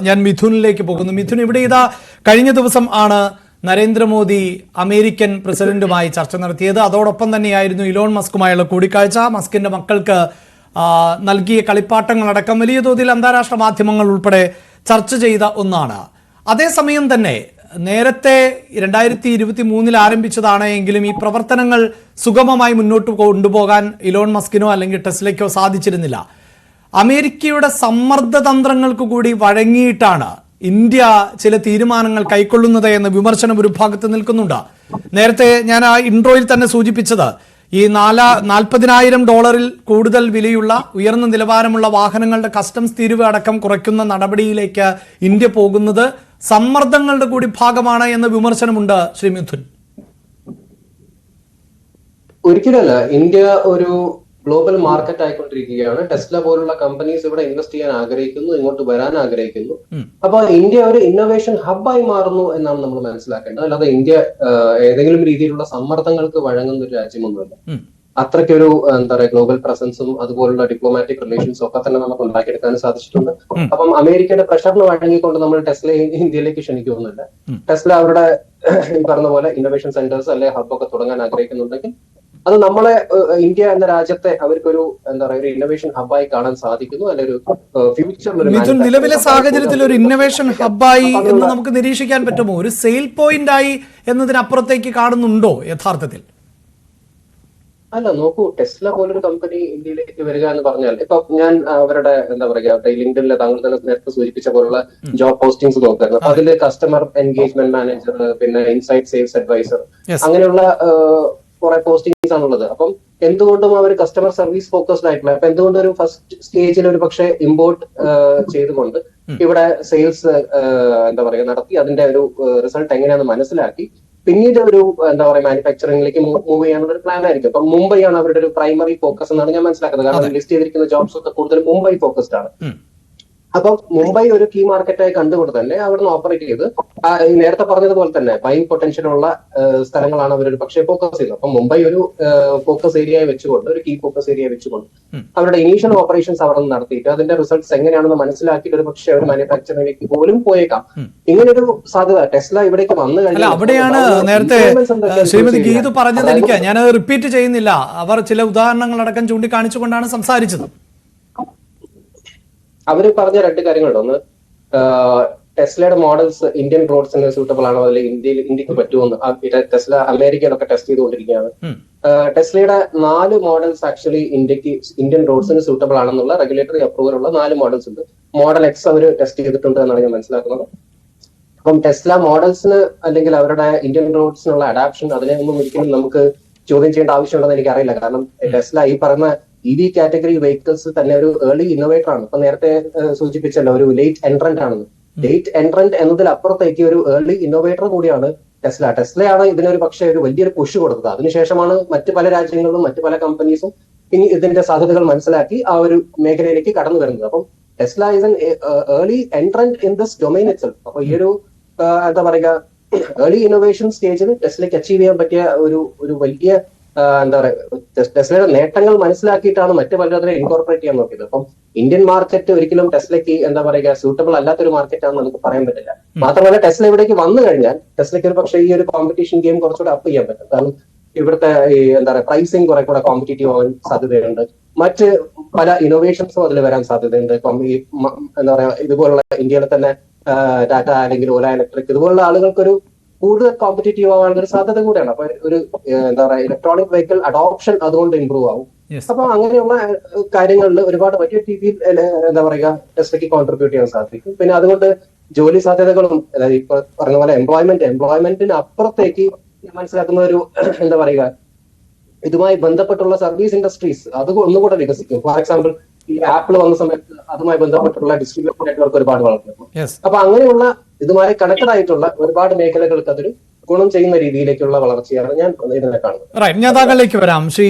ഞാൻ മിഥുനിലേക്ക് പോകുന്നു. മിഥുൻ, ഇവിടെ ഇതാ കഴിഞ്ഞ ദിവസം ആണ് നരേന്ദ്രമോദി അമേരിക്കൻ പ്രസിഡന്റുമായി ചർച്ച നടത്തിയത്. അതോടൊപ്പം തന്നെയായിരുന്നു ഇലോൺ മസ്കുമായുള്ള കൂടിക്കാഴ്ച. മസ്കിന്റെ മക്കൾക്ക് നൽകിയ കളിപ്പാട്ടങ്ങളടക്കം വലിയ തോതിൽ അന്താരാഷ്ട്ര മാധ്യമങ്ങൾ ഉൾപ്പെടെ ചർച്ച ചെയ്ത ഒന്നാണ്. അതേസമയം തന്നെ നേരത്തെ 2023 ആരംഭിച്ചതാണ് എങ്കിലും ഈ പ്രവർത്തനങ്ങൾ സുഗമമായി മുന്നോട്ട് കൊണ്ടുപോകാൻ ഇലോൺ മസ്കിനോ അല്ലെങ്കിൽ ടെസ്ലയ്ക്കോ സാധിച്ചിരുന്നില്ല. അമേരിക്കയുടെ സമ്മർദ്ദ തന്ത്രങ്ങൾക്ക് കൂടി വഴങ്ങിയിട്ടാണ് ഇന്ത്യ ചില തീരുമാനങ്ങൾ കൈക്കൊള്ളുന്നത് എന്ന വിമർശനം ഒരു ഭാഗത്ത് നിൽക്കുന്നുണ്ട്. നേരത്തെ ഞാൻ ആ ഇൻട്രോയിൽ തന്നെ സൂചിപ്പിച്ചത് ഈ $40,000 കൂടുതൽ വിലയുള്ള ഉയർന്ന നിലവാരമുള്ള വാഹനങ്ങളുടെ കസ്റ്റംസ് തീരുവ അടക്കം കുറയ്ക്കുന്ന നടപടിയിലേക്ക് ഇന്ത്യ പോകുന്നത് സമ്മർദ്ദങ്ങളുടെ കൂടി ഭാഗമാണ് എന്ന വിമർശനമുണ്ട്. ശ്രീ മിഥുൻ, ഒരിക്കലല്ല, ഇന്ത്യ ഒരു ഗ്ലോബൽ മാർക്കറ്റ് ആയിക്കൊണ്ടിരിക്കുകയാണ്. ടെസ്ല പോലുള്ള കമ്പനീസ് ഇവിടെ ഇൻവെസ്റ്റ് ചെയ്യാൻ ആഗ്രഹിക്കുന്നു, ഇങ്ങോട്ട് വരാൻ ആഗ്രഹിക്കുന്നു. അപ്പൊ ഇന്ത്യ ഒരു ഇന്നോവേഷൻ ഹബ്ബായി മാറുന്നു എന്നാണ് നമ്മൾ മനസ്സിലാക്കേണ്ടത്. അല്ലാതെ ഇന്ത്യ ഏതെങ്കിലും രീതിയിലുള്ള സമ്മർദ്ദങ്ങൾക്ക് വഴങ്ങുന്ന ഒരു രാജ്യമൊന്നുമല്ല. അത്രയ്ക്കൊരു എന്താ പറയുക ഗ്ലോബൽ പ്രസൻസും അതുപോലുള്ള ഡിപ്ലോമാറ്റിക് റിലേഷൻസും ഒക്കെ തന്നെ നമുക്ക് ഉണ്ടാക്കിയെടുക്കാൻ സാധിച്ചിട്ടുണ്ട്. അപ്പം അമേരിക്കയുടെ പ്രഷറിന് വഴങ്ങിക്കൊണ്ട് നമ്മൾ ടെസ്ലയെ ഇന്ത്യയിലേക്ക് ക്ഷണിക്കുന്നില്ല. ടെസ്ല അവരുടെ ഈ പറഞ്ഞ പോലെ ഇന്നോവേഷൻ സെന്റേഴ്സ് അല്ലെ ഹബ്ബൊക്കെ തുടങ്ങാൻ ആഗ്രഹിക്കുന്നുണ്ടെങ്കിൽ അത് നമ്മളെ ഇന്ത്യ എന്ന രാജ്യത്തെ അവർക്കൊരു എന്താ പറയുക ഒരു ഇന്നോവേഷൻ ഹബ്ബായി കാണാൻ സാധിക്കുന്നു. അല്ലെങ്കിൽ ഒരു ഫ്യൂച്ചറിൽ നിലവിലെ സാഹചര്യത്തിൽ ഒരു ഇന്നോവേഷൻ ഹബ്ബായി എന്ന് നമുക്ക് നിരീക്ഷിക്കാൻ പറ്റുമോ? ഒരു സെയിൽ പോയിന്റ് ആയി എന്നതിനപ്പുറത്തേക്ക് കാണുന്നുണ്ടോ യഥാർത്ഥത്തിൽ? അല്ല, നോക്കൂ, ടെസ്ല പോലൊരു കമ്പനി ഇന്ത്യയിലേക്ക് വരിക എന്ന് പറഞ്ഞാൽ ഇപ്പൊ ഞാൻ അവരുടെ എന്താ പറയുക ലിങ്ക്ഡിനിലെ താങ്കൾ തന്നെ നേരത്തെ സൂചിപ്പിച്ച പോലുള്ള ജോബ് പോസ്റ്റിംഗ്സ് നോക്കായിരുന്നു. അപ്പൊ അതില് കസ്റ്റമർ എൻഗേജ്മെന്റ് മാനേജർ, പിന്നെ ഇൻസൈറ്റ് സെയിൽസ് അഡ്വൈസർ, അങ്ങനെയുള്ള കുറെ പോസ്റ്റിംഗ്സ് ആണുള്ളത്. അപ്പം എന്തുകൊണ്ടും അവർ കസ്റ്റമർ സർവീസ് ഫോക്കസ്ഡ് ആയിട്ടുള്ള അപ്പൊ എന്തുകൊണ്ടും ഒരു ഫസ്റ്റ് സ്റ്റേജിൽ ഒരു പക്ഷേ ഇമ്പോർട്ട് ചെയ്തുകൊണ്ട് ഇവിടെ സെയിൽസ് എന്താ പറയുക നടത്തി അതിന്റെ ഒരു റിസൾട്ട് എങ്ങനെയാണെന്ന് മനസ്സിലാക്കി പിന്നീട് ഒരു എന്താ പറയുക മാനുഫാക്ചറിംഗിലേക്ക് മൂവ് ചെയ്യാനുള്ള ഒരു പ്ലാൻ ആയിരിക്കും. അപ്പൊ മുംബൈ ആണ് അവരുടെ ഒരു പ്രൈമറി ഫോക്കസ് എന്നാണ് ഞാൻ മനസ്സിലാക്കുന്നത്. കാരണം ലിസ്റ്റ് ചെയ്തിരിക്കുന്ന ജോബ്സ് ഒക്കെ കൂടുതൽ മുംബൈ ഫോക്കസ്ഡ് ആണ്. അപ്പം മുംബൈ ഒരു കീ മാർക്കറ്റായി കണ്ടുകൊണ്ട് തന്നെ അവിടുന്ന് ഓപ്പറേറ്റ് ചെയ്ത് നേരത്തെ പറഞ്ഞതുപോലെ തന്നെ ബൈങ് പൊട്ടൻഷ്യൽ ഉള്ള സ്ഥലങ്ങളാണ് അവരൊരു പക്ഷേ ഫോക്കസ് ചെയ്യുന്നത്. അപ്പൊ മുംബൈ ഒരു ഫോക്കസ് ഏരിയ വെച്ചുകൊണ്ട് ഒരു കീ ഫോക്കസ് ഏരിയ വെച്ചുകൊണ്ട് അവരുടെ ഇനീഷ്യൽ ഓപ്പറേഷൻസ് അവിടെ നിന്ന് നടത്തിയിട്ട് അതിന്റെ റിസൾട്ട്സ് എങ്ങനെയാണെന്ന് മനസ്സിലാക്കിയിട്ട് ഒരു പക്ഷേ അവർ മാനുഫാക്ചറിംഗിലേക്ക് പോലും പോയേക്കാം. ഇങ്ങനൊരു സാധ്യത ടെസ്ല ഇവിടേക്ക് വന്നു കഴിഞ്ഞാൽ അവിടെയാണ് നേരത്തെ ശ്രീമതി ഗീതു പറഞ്ഞത്. എനിക്ക് ഞാനത് റിപ്പീറ്റ് ചെയ്യുന്നില്ല. അവർ ചില ഉദാഹരണങ്ങളടക്കം ചൂണ്ടിക്കാണിച്ചുകൊണ്ടാണ് സംസാരിച്ചത്. അവര് പറഞ്ഞ രണ്ട് കാര്യങ്ങളുണ്ട്. ഒന്ന്, ടെസ്ലയുടെ മോഡൽസ് ഇന്ത്യൻ റോഡ്സിന് സൂട്ടബിൾ ആണോ, അതിൽ ഇന്ത്യക്ക് പറ്റുമെന്ന്. ടെസ്ല അമേരിക്കയിലൊക്കെ ടെസ്റ്റ് ചെയ്തുകൊണ്ടിരിക്കുകയാണ്. ടെസ്ലയുടെ 4 മോഡൽസ് ആക്ച്വലി ഇന്ത്യൻ റോഡ്സിന് സൂട്ടബിൾ ആണെന്നുള്ള റെഗുലേറ്ററി അപ്രൂവൽ ഉള്ള 4 മോഡൽസ് ഉണ്ട്. മോഡൽ എക്സ് അവർ ടെസ്റ്റ് ചെയ്തിട്ടുണ്ട് എന്നാണ് ഞാൻ മനസ്സിലാക്കുന്നത്. അപ്പം ടെസ്ല മോഡൽസിന് അല്ലെങ്കിൽ അവരുടെ ഇന്ത്യൻ റോഡ്സിനുള്ള അഡാപ്ഷൻ അതിനെയൊന്നും ഒരിക്കലും നമുക്ക് ചോദ്യം ചെയ്യേണ്ട ആവശ്യമുണ്ടെന്ന് എനിക്കറിയില്ല. കാരണം ടെസ്ല ഈ പറയുന്ന EV കാറ്റഗറി വെഹിക്കിൾസ് തന്നെ ഒരു ഏർലി ഇന്നോവേറ്റർ ആണ്. ഇപ്പൊ നേരത്തെ സൂചിപ്പിച്ചല്ലോ ഒരു ലേറ്റ് എൻട്രന്റ് ആണെന്ന്. ലേറ്റ് എൻട്രന്റ് എന്നതിലപ്പുറത്തേക്ക് ഒരു ഏർലി ഇന്നോവേറ്റർ കൂടിയാണ് ടെസ്ല. ടെസ്ലയാണ് ഇതിനൊരു പക്ഷേ ഒരു വലിയൊരു പുഷ് കൊടുത്തത്. അതിനുശേഷമാണ് മറ്റു പല രാജ്യങ്ങളിലും മറ്റു പല കമ്പനീസും ഇനി ഇതിന്റെ സാധ്യതകൾ മനസ്സിലാക്കി ആ ഒരു മേഖലയിലേക്ക് കടന്നു വരുന്നത്. അപ്പം Tesla is an early entrant in this domain itself. അപ്പൊ ഈ ഒരു എന്താ പറയുക ഏർലി ഇന്നോവേഷൻ സ്റ്റേജിൽ ടെസ്ലയ്ക്ക് അച്ചീവ് ചെയ്യാൻ പറ്റിയ ഒരു വലിയ എന്താ പറയുക ടെസ്ലയുടെ നേട്ടങ്ങൾ മനസ്സിലാക്കിയിട്ടാണ് മറ്റു പലരെ ഇൻകോർപ്പറേറ്റ് ചെയ്യാൻ നോക്കിയത്. അപ്പം ഇന്ത്യൻ മാർക്കറ്റ് ഒരിക്കലും ടെസ്ലയ്ക്ക് എന്താ പറയുക സൂട്ടബിൾ അല്ലാത്തൊരു മാർക്കറ്റാണെന്ന് നമുക്ക് പറയാൻ പറ്റില്ല. മാത്രമല്ല ടെസ്ല ഇവിടേക്ക് വന്നു കഴിഞ്ഞാൽ ടെസ്ലയ്ക്ക് ഒരു പക്ഷേ ഈ ഒരു കോമ്പറ്റീഷൻ ഗെയിം കുറച്ചുകൂടെ അപ്പ് ചെയ്യാൻ പറ്റും. കാരണം ഇവിടുത്തെ എന്താ പറയുക പ്രൈസിങ് കുറെ കൂടെ കോമ്പറ്റീറ്റീവ് ആവാൻ സാധ്യതയുണ്ട്. മറ്റ് പല ഇന്നോവേഷൻസും അതിൽ വരാൻ സാധ്യതയുണ്ട്. എന്താ പറയുക ഇതുപോലുള്ള ഇന്ത്യയിലെ തന്നെ ടാറ്റ അല്ലെങ്കിൽ ഓല ഇലക്ട്രിക് ഇതുപോലുള്ള ആളുകൾക്കൊരു കൂടുതൽ കോമ്പറ്റീറ്റീവ് ആവാനുള്ള ഒരു സാധ്യത കൂടെയാണ്. അപ്പൊ ഒരു എന്താ പറയുക ഇലക്ട്രോണിക് വെഹിക്കിൾ അഡോപ്ഷൻ അതുകൊണ്ട് ഇമ്പ്രൂവ് ആവും. അപ്പൊ അങ്ങനെയുള്ള കാര്യങ്ങളിൽ ഒരുപാട് വലിയ രീതിയിൽ എന്താ പറയുക ടെസ്ലയ്ക്ക് കോൺട്രിബ്യൂട്ട് ചെയ്യാൻ സാധിക്കും. പിന്നെ അതുകൊണ്ട് ജോലി സാധ്യതകളും അതായത് ഇപ്പൊ പറഞ്ഞ പോലെ എംപ്ലോയ്മെന്റിന് അപ്പുറത്തേക്ക് മനസ്സിലാക്കുന്ന ഒരു എന്താ പറയുക ഇതുമായി ബന്ധപ്പെട്ടുള്ള സർവീസ് ഇൻഡസ്ട്രീസ് അത് ഒന്നുകൂടെ വികസിക്കും. ഫോർ എക്സാമ്പിൾ ഈ ആപ്പിൾ വന്ന സമയത്ത് അതുമായി ബന്ധപ്പെട്ടുള്ള ഡിസ്ട്രിബ്യൂഷൻ നെറ്റ്വർക്ക് ഒരുപാട് വളർന്നു. അപ്പൊ അങ്ങനെയുള്ള ഇതുമായി കണക്റ്റഡ് ആയിട്ടുള്ള ഒരുപാട് മേഖലകൾക്ക് അതൊരു ഗുണം ചെയ്യുന്ന രീതിയിലേക്കുള്ള വളർച്ചയാണ് ഞാൻ ഇതിനെ കാണുന്നത്. ഞാൻ താങ്കളിലേക്ക് വരാം. ശ്രീ